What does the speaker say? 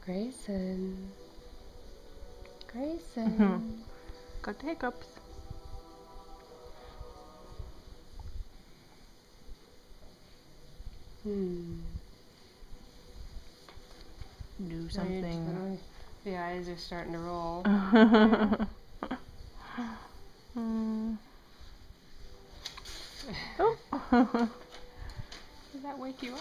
Grayson. Grayson. Got the hiccups. Do something. The eyes are starting to roll. Oh. Does that wake you up?